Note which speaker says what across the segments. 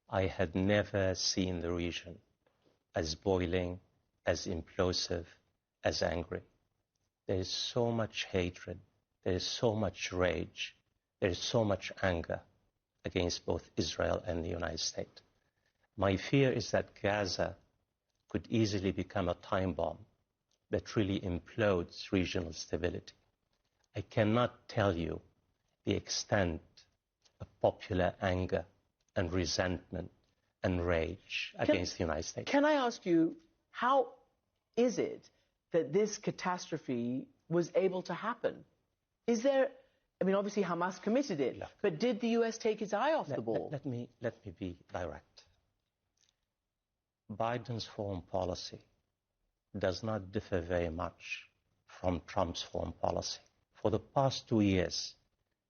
Speaker 1: I had never seen the region as boiling, as implosive, as angry. There is so much hatred, there is so much rage, there is so much anger against both Israel and the United States. My fear is that Gaza could easily become a time bomb that really implodes regional stability. I cannot tell you the extent of popular anger and resentment and rage against the United States.
Speaker 2: Can I ask you, how is it that this catastrophe was able to happen? Is there, I mean, obviously Hamas committed it, but did the US take its eye off the ball?
Speaker 1: Let me be direct. Biden's foreign policy does not differ very much from Trump's foreign policy. For the past 2 years,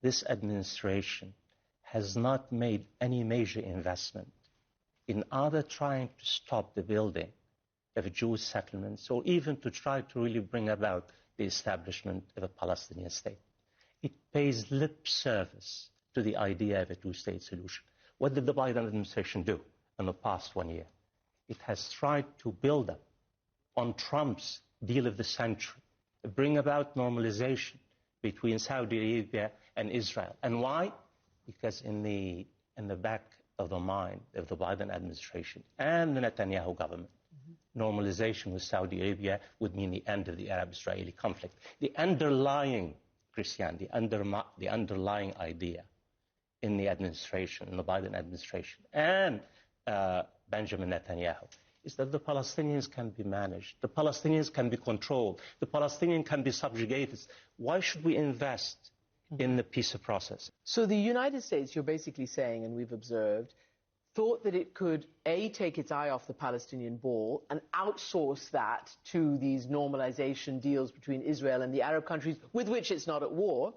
Speaker 1: this administration has not made any major investment in either trying to stop the building of Jewish settlements or even to try to really bring about the establishment of a Palestinian state. It pays lip service to the idea of a two-state solution. What did the Biden administration do in the past 1 year? It has tried to build up on Trump's deal of the century, bring about normalization between Saudi Arabia and Israel. And why? Because in the back of the mind of the Biden administration and the Netanyahu government, normalization with Saudi Arabia would mean the end of the Arab-Israeli conflict. The underlying, Christian, the underlying idea in the administration, in the Biden administration, and Benjamin Netanyahu, is that the Palestinians can be managed, the Palestinians can be controlled, the Palestinians can be subjugated. Why should we invest in the peace process?
Speaker 2: So the United States, you're basically saying, and we've observed, thought that it could, A, take its eye off the Palestinian ball and outsource that to these normalization deals between Israel and the Arab countries with which it's not at war.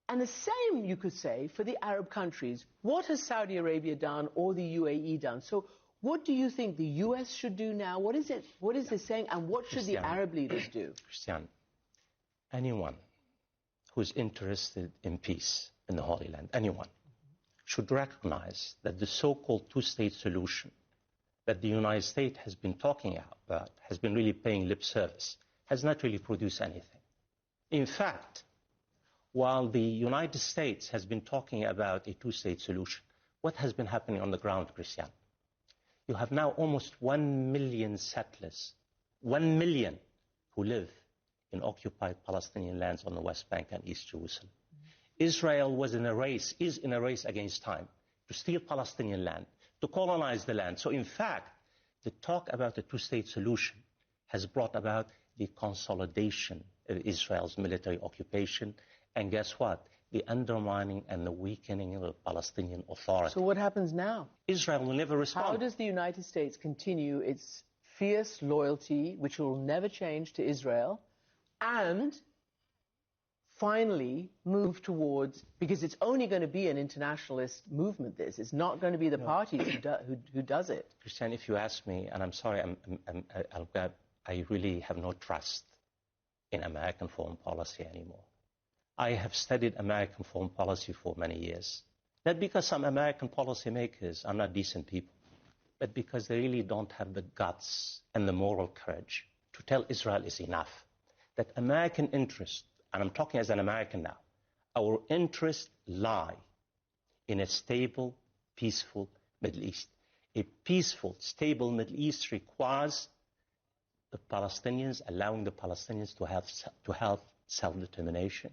Speaker 2: And the same, you could say, for the Arab countries. What has Saudi Arabia done or the UAE done? So what do you think the US should do now? What is it saying? And what should the Arab leaders do?
Speaker 1: Christian, anyone who's interested in peace in the Holy Land, anyone, should recognize that the so-called two-state solution that the United States has been talking about, has been really paying lip service, has not really produced anything. In fact, while the United States has been talking about a two-state solution, what has been happening on the ground, Christian? You have now almost 1 million settlers, 1 million who live in occupied Palestinian lands on the West Bank and East Jerusalem. Israel was in a race, is in a race against time to steal Palestinian land, to colonize the land. So in fact, the talk about the two-state solution has brought about the consolidation of Israel's military occupation. And guess what? The undermining and the weakening of the Palestinian Authority.
Speaker 2: So what happens now?
Speaker 1: Israel will never respond.
Speaker 2: How does the United States continue its fierce loyalty, which will never change, to Israel, and finally move towards, because it's only going to be an internationalist movement, this. It's not going to be the parties who does it.
Speaker 1: Christian, if you ask me, and I'm sorry, I really have no trust in American foreign policy anymore. I have studied American foreign policy for many years. Not because some American policymakers are not decent people, but because they really don't have the guts and the moral courage to tell Israel is enough. That American interest, and I'm talking as an American now, our interests lie in a stable, peaceful Middle East. A peaceful, stable Middle East requires the Palestinians, allowing the Palestinians to have self-determination,